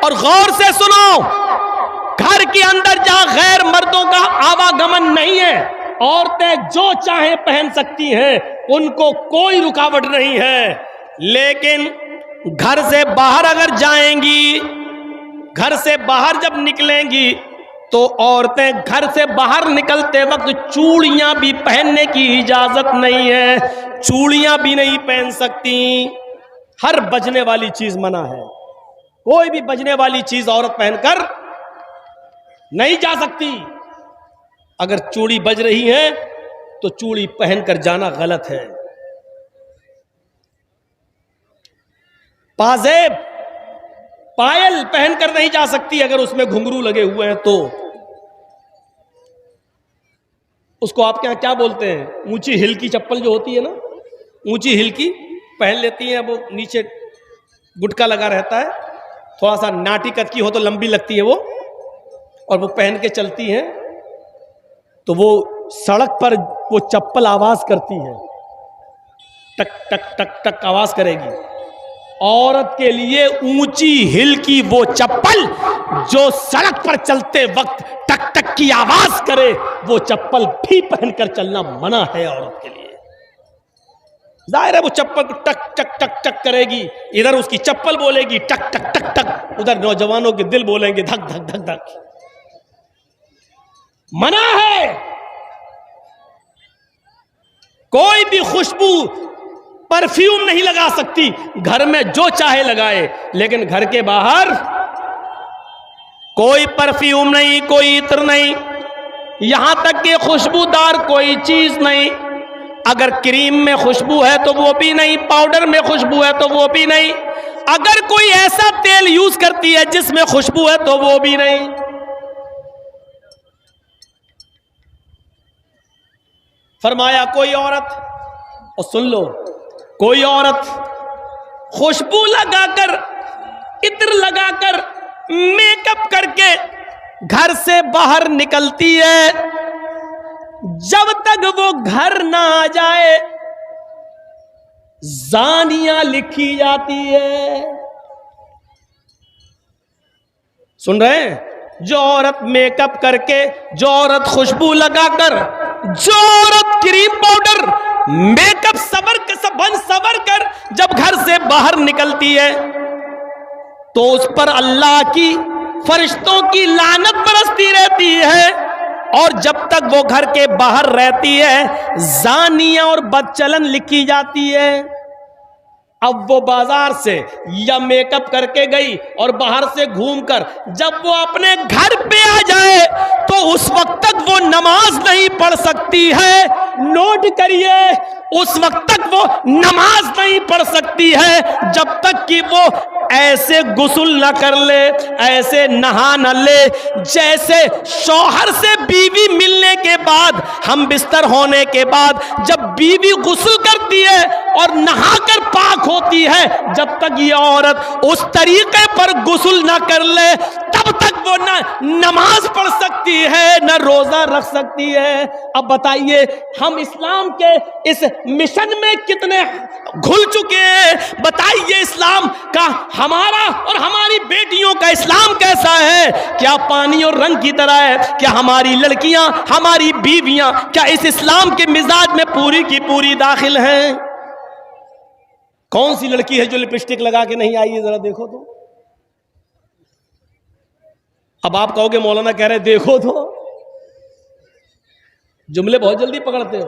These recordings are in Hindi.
और गौर से सुनो, घर के अंदर जहां गैर मर्दों का आवागमन नहीं है, औरतें जो चाहे पहन सकती हैं, उनको कोई रुकावट नहीं है। लेकिन घर से बाहर अगर जाएंगी, घर से बाहर जब निकलेंगी, तो औरतें घर से बाहर निकलते वक्त चूड़ियां भी पहनने की इजाजत नहीं है, चूड़ियां भी नहीं पहन सकती। हर बजने वाली चीज मना है, कोई भी बजने वाली चीज औरत पहनकर नहीं जा सकती। अगर चूड़ी बज रही है तो चूड़ी पहनकर जाना गलत है। पाजेब, पायल पहनकर नहीं जा सकती अगर उसमें घुंघरू लगे हुए हैं तो। उसको आपके यहां क्या बोलते हैं? ऊंची हिल की चप्पल जो होती है ना, ऊंची हिल की पहन लेती हैं, वो नीचे गुटका लगा रहता है, थोड़ा सा नाटी कद की हो तो लंबी लगती है वो, और वो पहन के चलती हैं तो वो सड़क पर वो चप्पल आवाज करती है, टक टक टक टक आवाज करेगी। औरत के लिए ऊंची हिल की वो चप्पल जो सड़क पर चलते वक्त टक टक की आवाज करे, वो चप्पल भी पहनकर चलना मना है औरत के लिए। जाहिर है वो चप्पल को टक टक टक टक करेगी, इधर उसकी चप्पल बोलेगी टक टक टक टक, उधर नौजवानों के दिल बोलेंगे धक धक धक धक। मना है। कोई भी खुशबू, परफ्यूम नहीं लगा सकती, घर में जो चाहे लगाए, लेकिन घर के बाहर कोई परफ्यूम नहीं, कोई इत्र नहीं, यहां तक कि खुशबूदार कोई चीज नहीं। अगर क्रीम में खुशबू है तो वो भी नहीं, पाउडर में खुशबू है तो वो भी नहीं, अगर कोई ऐसा तेल यूज करती है जिसमें खुशबू है तो वो भी नहीं। फरमाया कोई औरत, और सुन लो, कोई औरत खुशबू लगाकर, इत्र लगाकर, मेकअप करके घर से बाहर निकलती है, जब तक वो घर ना आ जाए जानिया लिखी जाती है। सुन रहे हैं? जो औरत मेकअप करके, जो औरत खुशबू लगाकर, जो औरत क्रीम पाउडर मेकअप सवर कर जब घर से बाहर निकलती है, तो उस पर अल्लाह की, फरिश्तों की लानत बरसती रहती है, और जब तक वो घर के बाहर रहती है जानिया और बदचलन लिखी जाती है। अब वो बाजार से या मेकअप करके गई और बाहर से घूमकर जब वो अपने घर पे आ जाए तो उस वक्त तक वो नमाज नहीं पढ़ सकती है। नोट करिए, उस वक्त तक वो नमाज नहीं पढ़ सकती है जब तक कि वो ऐसे गुस्ल न कर ले, ऐसे नहा न ले जैसे शौहर से बीवी मिलने के बाद, हम बिस्तर होने के बाद जब बीवी गुस्ल करती है और नहाकर पाक होती है, जब तक ये औरत उस तरीके पर गुस्ल न कर ले तब तक वो न नमाज पढ़ सकती है, न रोजा रख सकती है। अब बताइए हम इस्लाम के इस मिशन में कितने घुल चुके हैं। बताइए इस्लाम का, हमारा और हमारी बेटियों का इस्लाम कैसा है? क्या पानी और रंग की तरह है? क्या हमारी लड़कियां, हमारी बीवियां क्या इस इस्लाम के मिजाज में पूरी की पूरी दाखिल हैं? कौन सी लड़की है जो लिपस्टिक लगा के नहीं आई है? जरा देखो तो। अब आप कहोगे मौलाना कह रहे देखो तो, जुमले बहुत जल्दी पकड़ते हो।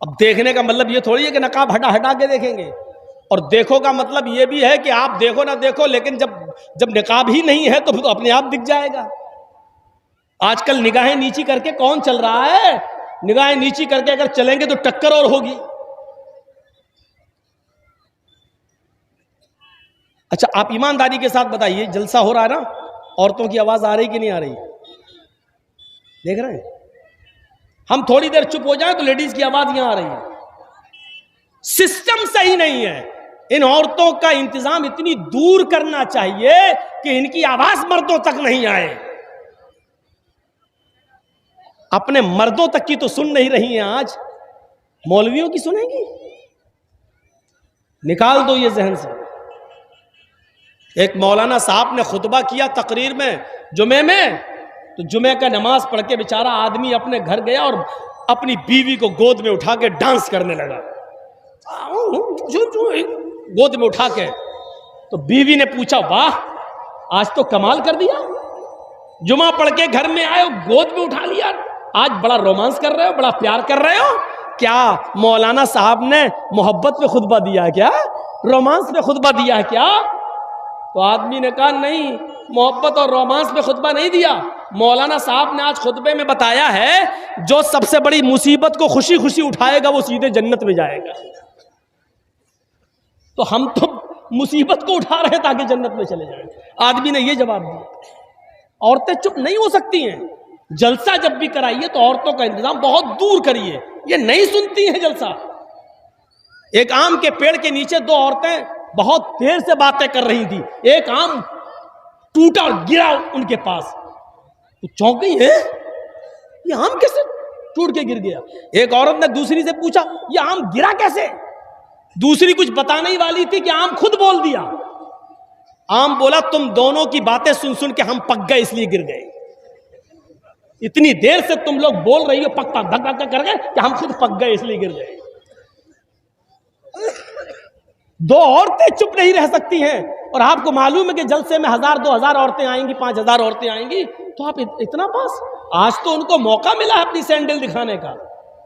अब देखने का मतलब ये थोड़ी है कि नकाब हटा हटा के देखेंगे, और देखो का मतलब ये भी है कि आप देखो ना देखो, लेकिन जब निकाब ही नहीं है तो अपने आप दिख जाएगा। आजकल निगाहें नीची करके कौन चल रहा है? निगाहें नीची करके अगर चलेंगे तो टक्कर और होगी। अच्छा, आप ईमानदारी के साथ बताइए, जलसा हो रहा है ना, औरतों की आवाज आ रही कि नहीं आ रही? देख रहे हैं? हम थोड़ी देर चुप हो जाएं तो लेडीज की आवाज यहां आ रही है। सिस्टम सही नहीं है। इन औरतों का इंतजाम इतनी दूर करना चाहिए कि इनकी आवाज मर्दों तक नहीं आए। अपने मर्दों तक की तो सुन नहीं रही हैं, आज मौलवियों की सुनेंगी? निकाल दो ये जहन से। एक मौलाना साहब ने खुतबा किया तकरीर में जुमे में, तो जुमे का नमाज पढ़ के बेचारा आदमी अपने घर गया और अपनी बीवी को गोद में उठा के डांस करने लगा, गोद में उठा के। तो बीवी ने पूछा, वाह आज तो कमाल कर दिया, जुमा पढ़ के घर में आए, गोद में उठा लिया, आज बड़ा रोमांस कर रहे हो, बड़ा प्यार कर रहे हो। क्या मौलाना साहब ने मोहब्बत पे खुतबा दिया है क्या, रोमांस पे खुतबा दिया है क्या? तो आदमी ने कहा, नहीं, मोहब्बत और रोमांस पे खुतबा नहीं दिया। मौलाना साहब ने आज खुतबे में बताया है, जो सबसे बड़ी मुसीबत को खुशी खुशी उठाएगा वो सीधे जन्नत में जाएगा। तो हम तो मुसीबत को उठा रहे हैं ताकि जन्नत में चले जाएं। आदमी ने ये जवाब दिया। औरतें चुप नहीं हो सकती हैं, जलसा जब भी कराइए तो औरतों का इंतजाम बहुत दूर करिए, ये नहीं सुनती हैं जलसा। एक आम के पेड़ के नीचे दो औरतें बहुत देर से बातें कर रही थी, एक आम टूटा और गिरा उनके पास, तो चौंक गई है, ये आम कैसे टूट के गिर गया? एक औरत ने दूसरी से पूछा, ये आम गिरा कैसे? दूसरी कुछ बताने ही वाली थी कि आम खुद बोल दिया। आम बोला, तुम दोनों की बातें सुन सुन के हम पक गए इसलिए गिर गए, इतनी देर से तुम लोग बोल रही हो पक पक धक धक कर गए कि हम खुद पक गए इसलिए गिर गए। दो औरतें चुप नहीं रह सकती हैं, और आपको मालूम है कि जलसे में 1000 2000 औरतें आएंगी, 5000 औरतें आएंगी, तो आप इतना पास। आज तो उनको मौका मिला अपनी सैंडल दिखाने का,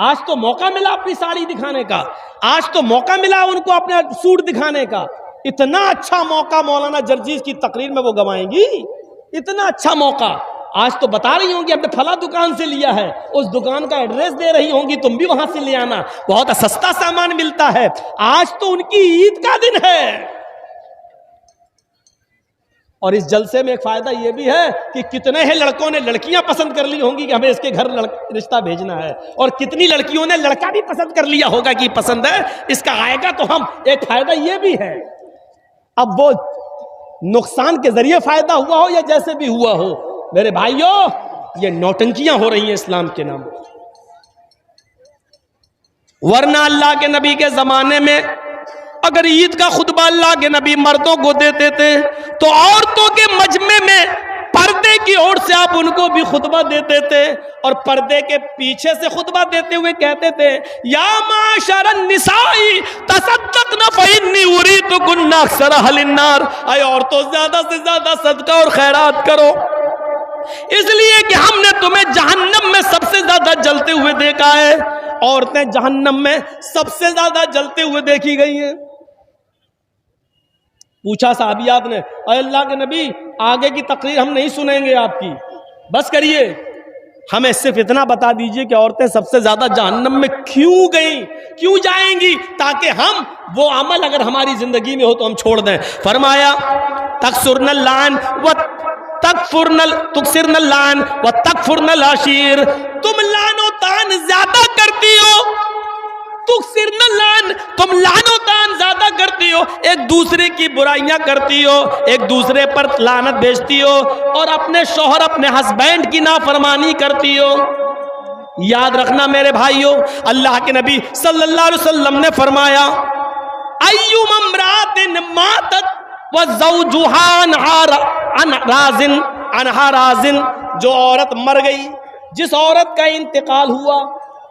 आज तो मौका मिला अपनी साड़ी दिखाने का, आज तो मौका मिला उनको अपना सूट दिखाने का। इतना अच्छा मौका मौलाना जर्जीस की तकरीर में वो गवाएंगी, इतना अच्छा मौका। आज तो बता रही होंगी अपने फला दुकान से लिया है, उस दुकान का एड्रेस दे रही होंगी, तुम भी वहां से ले आना, बहुत सस्ता सामान मिलता है। आज तो उनकी ईद का दिन है। और इस जलसे में एक फायदा यह भी है कि कितने ही लड़कों ने लड़कियां पसंद कर ली होंगी कि हमें इसके घर रिश्ता भेजना है, और कितनी लड़कियों ने लड़का भी पसंद कर लिया होगा कि पसंद है, इसका आएगा तो हम। एक फायदा यह भी है, अब वो नुकसान के जरिए फायदा हुआ हो या जैसे भी हुआ हो, मेरे भाइयों ये नौटंकियां हो रही हैं इस्लाम के नाम पर। वरना अल्लाह के नबी के जमाने में अगर ईद का खुतबा अल्लाह के नबी मर्दों को देते थे तो औरतों के मजमे में पर्दे की ओर से आप उनको भी खुतबा देते थे, और पर्दे के पीछे से खुतबा देते हुए कहते थे, या माशरन निसाई तसद्दक़ना फ़इन्नी उरीदुकुन्ना अक्सर अहलिन नार, ऐ औरतों ज्यादा से ज्यादा सदका और खैरात करो, इसलिए कि हमने तुम्हें जहन्नम में सबसे ज्यादा जलते हुए देखा है। औरतें जहन्नम में सबसे ज्यादा जलते हुए देखी गई हैं। पूछा साहबियात ने, अल्लाह के नबी आगे की तकरीर हम नहीं सुनेंगे आपकी, बस करिए, हमें सिर्फ इतना बता दीजिए कि औरतें सबसे ज्यादा जहन्नम में क्यों गई, क्यों जाएंगी, ताकि हम वो अमल अगर हमारी जिंदगी में हो तो हम छोड़ दें। फरमाया, तकसुरनल लान व तुकसिरनल लान व तकफुरनल आशीर, तुम लानो तान ज्यादा करती हो, तुकसिरनल लान, तुम लानो तान ज्यादा करती हो, एक दूसरे की बुराइयां करती हो, एक दूसरे पर लानत भेजती हो, और अपने शौहर अपने हस्बैंड की नाफरमानी करती हो। याद रखना मेरे भाइयों, अल्लाह के नबी सल्लल्लाहु अलैहि वसल्लम ने फरमाया, अय्युम इम्रातिन मातत व ज़ौजुहा अनहा राज़िन, जो औरत मर गई, जिस औरत का इंतकाल हुआ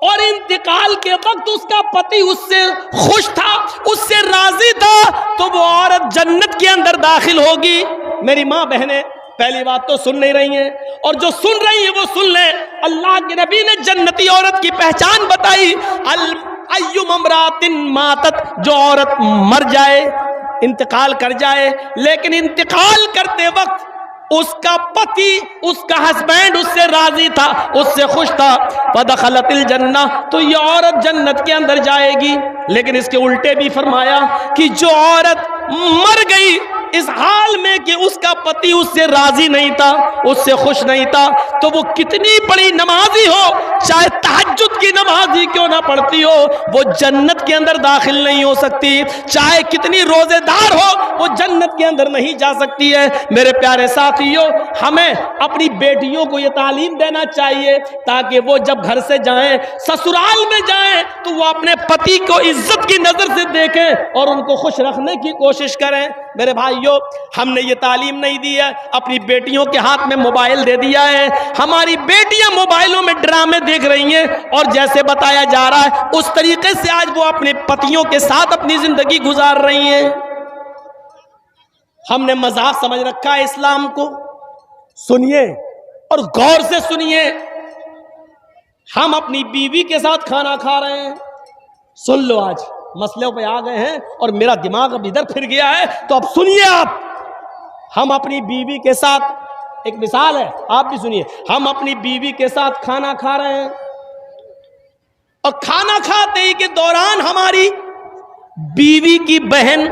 और इंतकाल के वक्त उसका पति उससे खुश था, उससे राजी था, तो वो औरत जन्नत के अंदर दाखिल होगी। मेरी माँ बहनें पहली बात तो सुन नहीं रही हैं, और जो सुन रही है वो सुन ले, अल्लाह के नबी ने जन्नती औरत की पहचान बताई। अय्युम इम्रातिन मातत, जो औरत मर जाए, इंतकाल कर जाए, लेकिन इंतकाल करते वक्त उसका पति, उसका हस्बैंड उससे राजी था, उससे खुश था, फदखलतिल जन्नह, तो ये औरत जन्नत के अंदर जाएगी। लेकिन इसके उल्टे भी फरमाया कि जो औरत मर गई इस हाल में कि उसका पति उससे राजी नहीं था, उससे खुश नहीं था, तो वो कितनी बड़ी नमाजी हो, चाहे तहज्जुद की नमाज ही क्यों ना पढ़ती हो, वो जन्नत के अंदर दाखिल नहीं हो सकती। चाहे कितनी रोजेदार हो, वो जन्नत के अंदर नहीं जा सकती है। मेरे प्यारे साथियों, हमें अपनी बेटियों को ये तालीम देना चाहिए ताकि वो जब घर से जाएं, ससुराल में जाएं, तो वो अपने पति को इज्जत की नजर से देखें और उनको खुश रखने की कोशिश करें। मेरे भाइयों, हमने ये तालीम नहीं दी है, अपनी बेटियों के हाथ में मोबाइल दे दिया है। हमारी बेटियां मोबाइलों में ड्रामे देख रही हैं और जैसे बताया जा रहा है उस तरीके से आज वो अपने पतियों के साथ अपनी जिंदगी गुजार रही हैं। हमने मजाक समझ रखा है इस्लाम को। सुनिए और गौर से सुनिए, हम अपनी बीवी के साथ खाना खा रहे हैं। सुन लो, आज मसलों पे आ गए हैं और मेरा दिमाग अब इधर फिर गया है, तो अब सुनिए आप। हम अपनी बीवी के साथ, एक मिसाल है, आप भी सुनिए, हम अपनी बीवी के साथ खाना खा रहे हैं और खाना खाते ही के दौरान हमारी बीवी की बहन,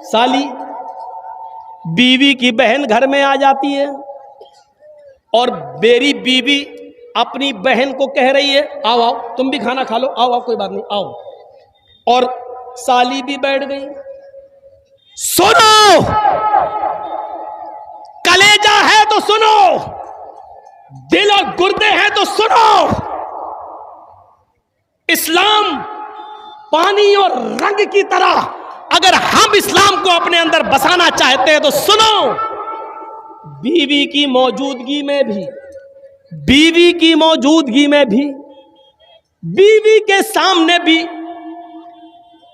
साली, बीवी की बहन घर में आ जाती है और मेरी बीवी अपनी बहन को कह रही है, आओ आओ तुम भी खाना खा लो, आओ आओ कोई बात नहीं आओ। और साली भी बैठ गई। सुनो, कलेजा है तो सुनो, दिल और गुर्दे हैं तो सुनो। इस्लाम पानी और रंग की तरह, अगर हम इस्लाम को अपने अंदर बसाना चाहते हैं तो सुनो, बीवी की मौजूदगी में भी, बीवी की मौजूदगी में भी, बीवी के सामने भी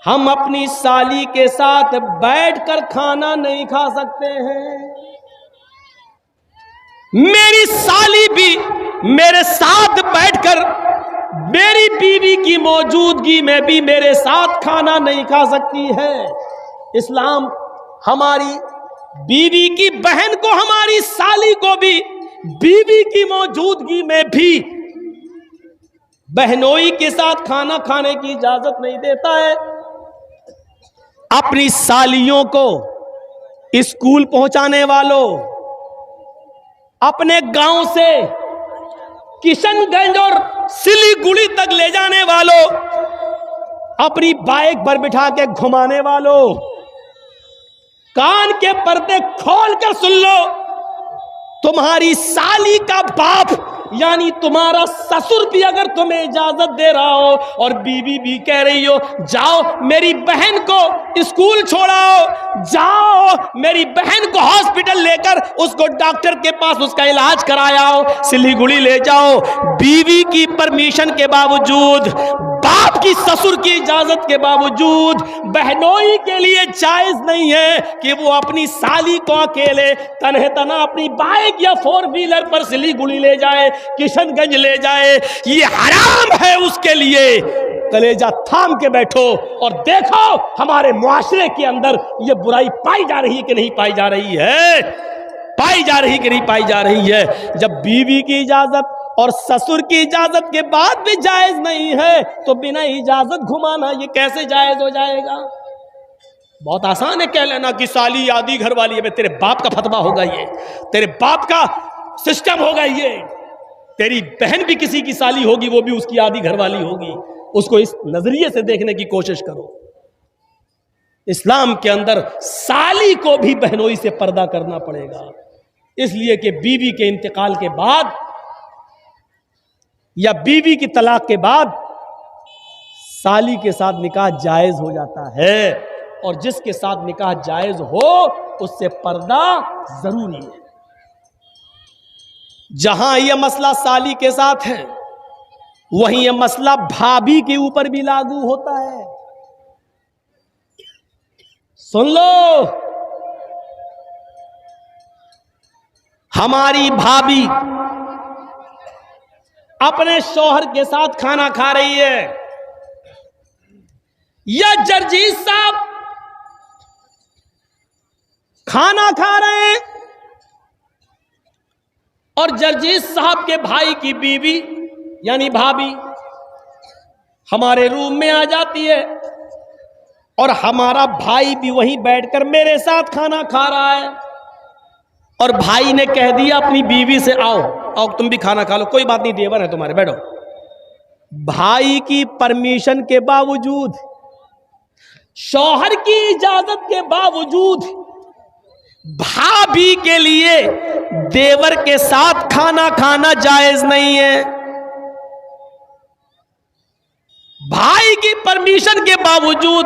हम अपनी साली के साथ बैठकर खाना नहीं खा सकते हैं। मेरी साली भी मेरे साथ बैठकर, मेरी बीवी की मौजूदगी में भी मेरे साथ खाना नहीं खा सकती है। इस्लाम हमारी बीवी की बहन को, हमारी साली को भी बीवी की मौजूदगी में भी बहनोई के साथ खाना खाने की इजाजत नहीं देता है। अपनी सालियों को स्कूल पहुंचाने वालों, अपने गांव से किशनगंज और सिलीगुड़ी तक ले जाने वालों, अपनी बाइक पर बिठा के घुमाने वालों, कान के पर्दे खोलकर सुन लो, तुम्हारी साली का बाप यानी तुम्हारा ससुर भी अगर तुम्हें इजाजत दे रहा हो और बीवी भी कह रही हो जाओ मेरी बहन को स्कूल छोड़ाओ, जाओ मेरी बहन को हॉस्पिटल लेकर उसको डॉक्टर के पास उसका इलाज कराओ, सिलीगुड़ी ले जाओ, बीवी की परमिशन के बावजूद, बाप की ससुर की इजाजत के बावजूद बहनोई के लिए जायज नहीं है कि वो अपनी साली को अकेले तन्हे तना अपनी बाइक या 4 व्हीलर पर सिलीगुड़ी ले जाए, किशनगंज ले जाए। ये हराम है उसके लिए। कलेजा थाम के बैठो और देखो हमारे मुआशरे के अंदर ये बुराई पाई जा रही है कि नहीं पाई जा रही है, पाई जा रही कि नहीं पाई जा रही है। जब बीवी की इजाजत और ससुर की इजाजत के बाद भी जायज नहीं है तो बिना इजाजत घुमाना ये कैसे जायज हो जाएगा। बहुत आसान है कह लेना कि साली आदि घर वाली है, तेरे बाप का फतवा होगा ये, तेरे बाप का सिस्टम होगा ये, तेरी बहन भी किसी की साली होगी, वो भी उसकी आदि घर वाली होगी। उसको इस नजरिए से देखने की कोशिश करो। इस्लाम के अंदर साली को भी बहनोई से पर्दा करना पड़ेगा, इसलिए कि बीवी के इंतकाल के बाद या बीवी की तलाक के बाद साली के साथ निकाह जायज हो जाता है और जिसके साथ निकाह जायज हो उससे पर्दा जरूरी है। जहां यह मसला साली के साथ है वहीं यह मसला भाभी के ऊपर भी लागू होता है। सुन लो, हमारी भाभी अपने शौहर के साथ खाना खा रही है या जर्जीज साहब खाना खा रहे हैं और जर्जीज साहब के भाई की बीवी यानी भाभी हमारे रूम में आ जाती है और हमारा भाई भी वहीं बैठकर मेरे साथ खाना खा रहा है, और भाई ने कह दिया अपनी बीवी से, आओ आओ तुम भी खाना खा लो, कोई बात नहीं, देवर है तुम्हारे, बैठो। भाई की परमिशन के बावजूद, शौहर की इजाजत के बावजूद भाभी के लिए देवर के साथ खाना खाना जायज नहीं है। भाई की परमिशन के बावजूद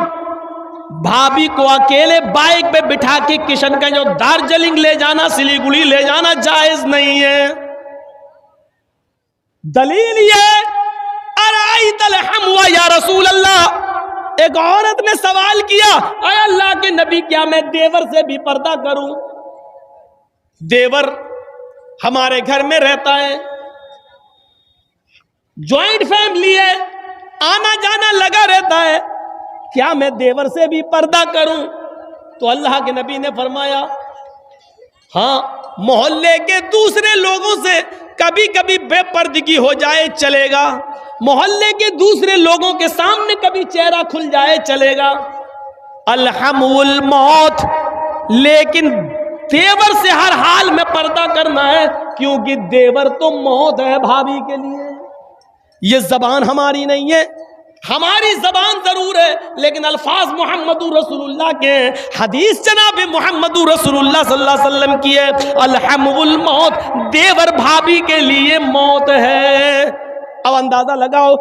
भाभी को अकेले बाइक पे बिठा के किशनगंज और दार्जिलिंग ले जाना, सिलीगुड़ी ले जाना जायज नहीं है। दलील ये, अराइतल हम्वा या रसूल अल्लाह, एक औरत ने सवाल किया, अरे अल्लाह के नबी क्या मैं देवर से भी पर्दा करूं? देवर हमारे घर में रहता है, जॉइंट फैमिली है, आना जाना लगा रहता है, क्या मैं देवर से भी पर्दा करूं? तो अल्लाह के नबी ने फरमाया, हाँ, मोहल्ले के दूसरे लोगों से कभी कभी बेपर्दगी हो जाए चलेगा, मोहल्ले के दूसरे लोगों के सामने कभी चेहरा खुल जाए चलेगा, अलहमुल मौत, लेकिन देवर से हर हाल में पर्दा करना है, क्योंकि देवर तो मौत है भाभी के लिए। ये जबान हमारी नहीं है, हमारी जबान जरूर है, लेकिन अल्फाज मोहम्मदुर रसूलुल्लाह के, हदीस जनाब मोहम्मदुर रसूलुल्लाह सल्लल्लाहु अलैहि वसल्लम की है, अलहमुल मौत, देवर भाभी के लिए मौत है। अब अंदाजा लगाओ